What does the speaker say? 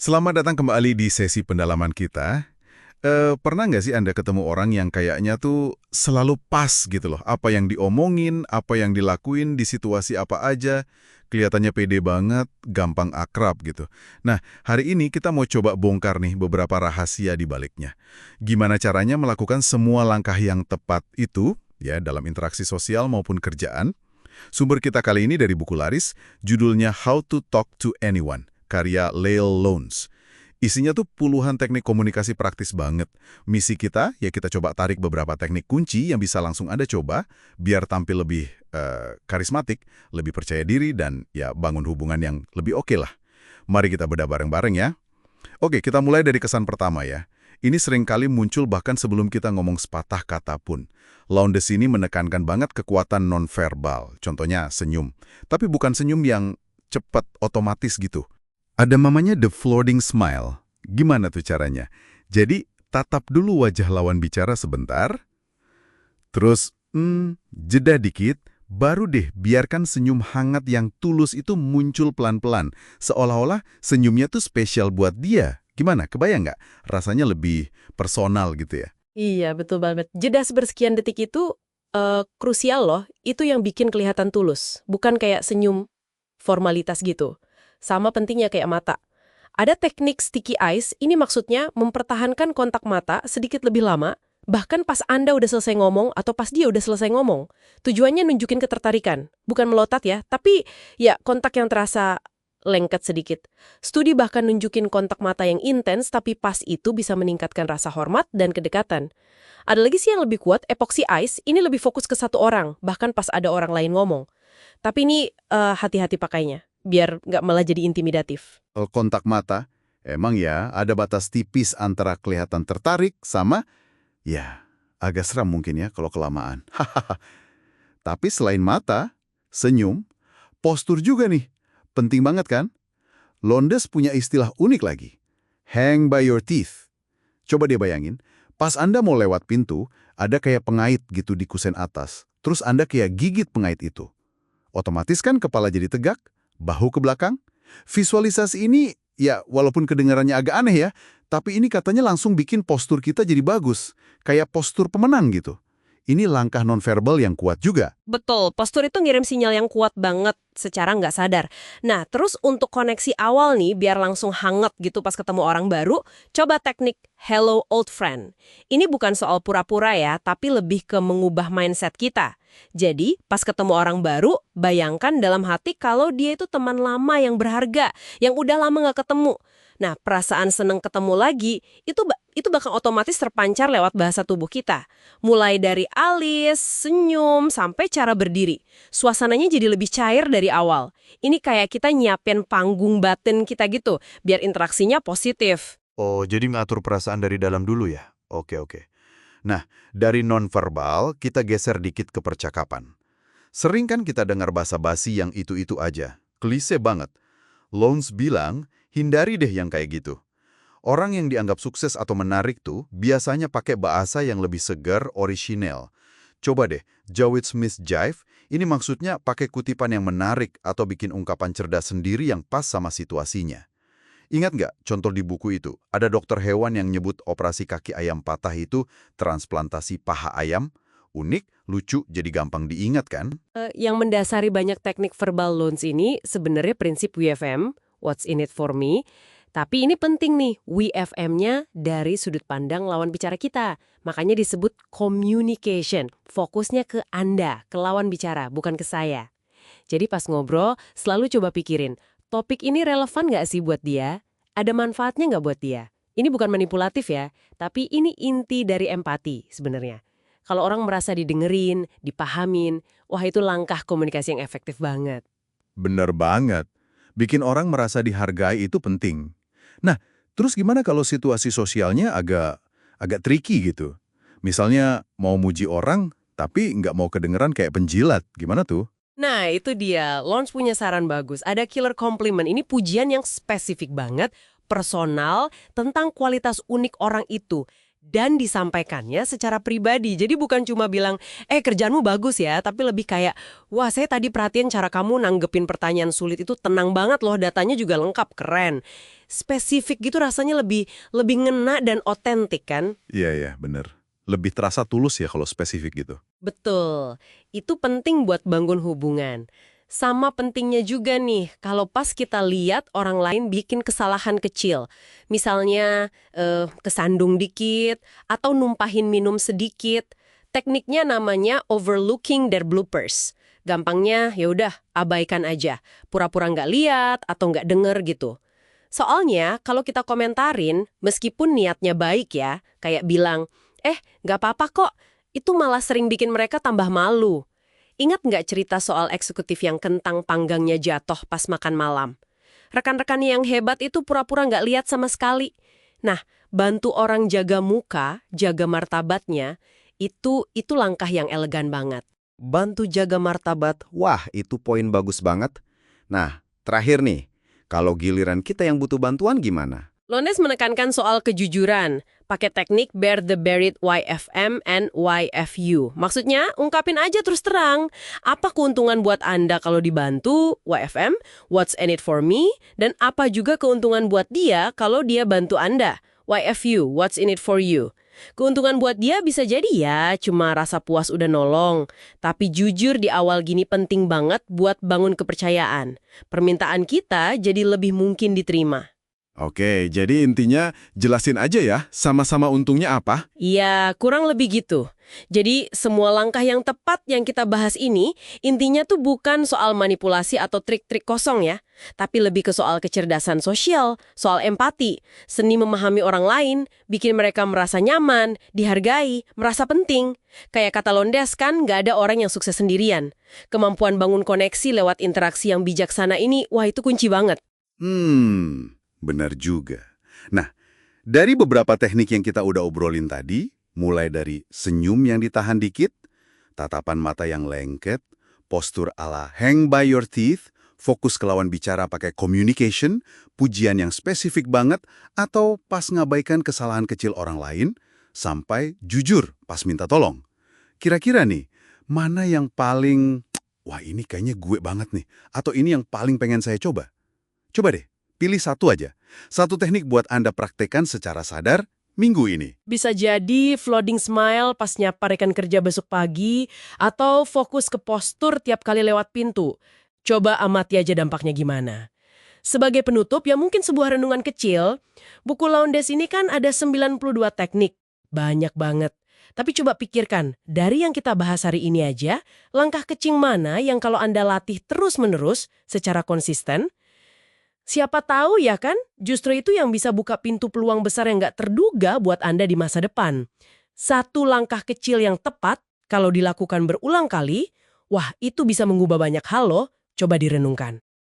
Selamat datang kembali di sesi pendalaman kita. Pernah nggak sih Anda ketemu orang yang kayaknya tuh selalu pas gitu loh? Apa yang diomongin, apa yang dilakuin di situasi apa aja, kelihatannya pede banget, gampang akrab gitu. Nah, hari ini kita mau coba bongkar nih beberapa rahasia di baliknya. Gimana caranya melakukan semua langkah yang tepat itu, ya, dalam interaksi sosial maupun kerjaan. Sumber kita kali ini dari buku laris, judulnya How to Talk to Anyone, karya Lael Loans. Isinya tuh puluhan teknik komunikasi praktis banget. Misi kita, ya kita coba tarik beberapa teknik kunci yang bisa langsung Anda coba, biar tampil lebih karismatik, lebih percaya diri, dan ya bangun hubungan yang lebih oke lah. Mari kita bedah bareng-bareng ya. Oke, kita mulai dari kesan pertama ya. Ini seringkali muncul bahkan sebelum kita ngomong sepatah kata pun. Lowndes ini menekankan banget kekuatan nonverbal, contohnya senyum. Tapi bukan senyum yang cepat, otomatis gitu. Ada namanya the floating smile. Gimana tuh caranya? Jadi, tatap dulu wajah lawan bicara sebentar, terus, jeda dikit, baru deh biarkan senyum hangat yang tulus itu muncul pelan-pelan. Seolah-olah senyumnya tuh spesial buat dia. Gimana? Kebayang nggak? Rasanya lebih personal gitu ya. Iya, betul banget. Jeda sebersekian detik itu krusial loh. Itu yang bikin kelihatan tulus. Bukan kayak senyum formalitas gitu. Sama pentingnya kayak mata. Ada teknik sticky eyes, ini maksudnya mempertahankan kontak mata sedikit lebih lama, bahkan pas Anda udah selesai ngomong atau pas dia udah selesai ngomong. Tujuannya nunjukin ketertarikan. Bukan melotot ya, tapi ya kontak yang terasa lengket sedikit. Studi bahkan nunjukin kontak mata yang intens, tapi pas itu bisa meningkatkan rasa hormat dan kedekatan. Ada lagi sih yang lebih kuat, epoxy eyes, ini lebih fokus ke satu orang, bahkan pas ada orang lain ngomong. Tapi ini hati-hati pakainya, biar nggak malah jadi intimidatif. Kalau kontak mata, emang ya ada batas tipis antara kelihatan tertarik sama, ya agak seram mungkin ya kalau kelamaan. Tapi selain mata, senyum, postur juga nih. Penting banget kan? Lowndes punya istilah unik lagi. Hang by your teeth. Coba dia bayangin, pas Anda mau lewat pintu, ada kayak pengait gitu di kusen atas. Terus Anda kayak gigit pengait itu. Otomatis kan kepala jadi tegak, bahu ke belakang. Visualisasi ini, ya walaupun kedengarannya agak aneh ya, tapi ini katanya langsung bikin postur kita jadi bagus. Kayak postur pemenang gitu. Ini langkah nonverbal yang kuat juga. Betul, postur itu ngirim sinyal yang kuat banget secara nggak sadar. Nah, terus untuk koneksi awal nih, biar langsung hangat gitu pas ketemu orang baru, coba teknik Hello Old Friend. Ini bukan soal pura-pura ya, tapi lebih ke mengubah mindset kita. Jadi, pas ketemu orang baru, bayangkan dalam hati kalau dia itu teman lama yang berharga, yang udah lama nggak ketemu. Nah, perasaan seneng ketemu lagi, itu bakal otomatis terpancar lewat bahasa tubuh kita. Mulai dari alis, senyum, sampai cara berdiri. Suasananya jadi lebih cair dari awal. Ini kayak kita nyiapin panggung batin kita gitu, biar interaksinya positif. Oh, jadi ngatur perasaan dari dalam dulu ya? Oke, oke. Nah, dari nonverbal, kita geser dikit ke percakapan. Sering kan kita dengar basa-basi yang itu-itu aja. Klise banget. Loans bilang, hindari deh yang kayak gitu. Orang yang dianggap sukses atau menarik tuh biasanya pakai bahasa yang lebih segar, orisinal. Coba deh, Jawed Smith Jive, ini maksudnya pakai kutipan yang menarik atau bikin ungkapan cerdas sendiri yang pas sama situasinya. Ingat nggak contoh di buku itu? Ada dokter hewan yang nyebut operasi kaki ayam patah itu transplantasi paha ayam. Unik, lucu, jadi gampang diingat kan? Yang mendasari banyak teknik verbal loans ini sebenarnya prinsip WFM, What's in it for me. Tapi ini penting nih, WFM-nya dari sudut pandang lawan bicara kita. Makanya disebut communication. Fokusnya ke Anda, ke lawan bicara, bukan ke saya. Jadi pas ngobrol, selalu coba pikirin, topik ini relevan nggak sih buat dia? Ada manfaatnya nggak buat dia? Ini bukan manipulatif ya, tapi ini inti dari empati sebenarnya. Kalau orang merasa didengerin, dipahamin, wah itu langkah komunikasi yang efektif banget. Bener banget. Bikin orang merasa dihargai itu penting. Nah, terus gimana kalau situasi sosialnya agak tricky gitu? Misalnya mau muji orang, tapi nggak mau kedengeran kayak penjilat. Gimana tuh? Nah, itu dia. Lawrence punya saran bagus. Ada killer compliment. Ini pujian yang spesifik banget, personal, tentang kualitas unik orang itu. dan disampaikannya secara pribadi. Jadi bukan cuma bilang, kerjaanmu bagus ya, tapi lebih kayak, wah saya tadi perhatiin cara kamu nanggepin pertanyaan sulit itu tenang banget loh, datanya juga lengkap, keren. Spesifik gitu rasanya lebih ngena dan otentik kan? Iya, iya, bener. Lebih terasa tulus ya kalau spesifik gitu. Betul, itu penting buat bangun hubungan. Sama pentingnya juga nih, kalau pas kita lihat orang lain bikin kesalahan kecil. Misalnya, kesandung dikit, atau numpahin minum sedikit. Tekniknya namanya overlooking their bloopers. Gampangnya, yaudah, abaikan aja. Pura-pura nggak lihat, atau nggak denger gitu. Soalnya, kalau kita komentarin, meskipun niatnya baik ya, kayak bilang, nggak apa-apa kok, itu malah sering bikin mereka tambah malu. Ingat nggak cerita soal eksekutif yang kentang panggangnya jatuh pas makan malam? Rekan-rekannya yang hebat itu pura-pura nggak lihat sama sekali. Nah, bantu orang jaga muka, jaga martabatnya, itu langkah yang elegan banget. Bantu jaga martabat, wah itu poin bagus banget. Nah, terakhir nih, kalau giliran kita yang butuh bantuan gimana? Lones menekankan soal kejujuran, pakai teknik Bear the Buried YFM and YFU. Maksudnya, ungkapin aja terus terang. Apa keuntungan buat Anda kalau dibantu, YFM, what's in it for me, dan apa juga keuntungan buat dia kalau dia bantu Anda, YFU, what's in it for you. Keuntungan buat dia bisa jadi ya cuma rasa puas udah nolong. Tapi jujur di awal gini penting banget buat bangun kepercayaan. Permintaan kita jadi lebih mungkin diterima. Oke, jadi intinya jelasin aja ya, sama-sama untungnya apa? Iya, kurang lebih gitu. Jadi, semua langkah yang tepat yang kita bahas ini, intinya tuh bukan soal manipulasi atau trik-trik kosong ya, tapi lebih ke soal kecerdasan sosial, soal empati, seni memahami orang lain, bikin mereka merasa nyaman, dihargai, merasa penting. Kayak kata Londes kan, nggak ada orang yang sukses sendirian. Kemampuan bangun koneksi lewat interaksi yang bijaksana ini, wah itu kunci banget. Benar juga. Nah, dari beberapa teknik yang kita udah obrolin tadi, mulai dari senyum yang ditahan dikit, tatapan mata yang lengket, postur ala hang by your teeth, fokus ke lawan bicara pakai communication, pujian yang spesifik banget, atau pas ngabaikan kesalahan kecil orang lain, sampai jujur pas minta tolong. Kira-kira nih, mana yang paling, wah ini kayaknya gue banget nih, atau ini yang paling pengen saya coba? Coba deh. Pilih satu aja. Satu teknik buat Anda praktekkan secara sadar minggu ini. Bisa jadi floating smile pas nyapa rekan kerja besok pagi, atau fokus ke postur tiap kali lewat pintu. Coba amati aja dampaknya gimana. Sebagai penutup, ya mungkin sebuah renungan kecil, buku Lowndes ini kan ada 92 teknik. Banyak banget. Tapi coba pikirkan, dari yang kita bahas hari ini aja, langkah kecil mana yang kalau Anda latih terus-menerus secara konsisten, siapa tahu ya kan, justru itu yang bisa buka pintu peluang besar yang nggak terduga buat Anda di masa depan. Satu langkah kecil yang tepat, kalau dilakukan berulang kali, wah itu bisa mengubah banyak hal loh, coba direnungkan.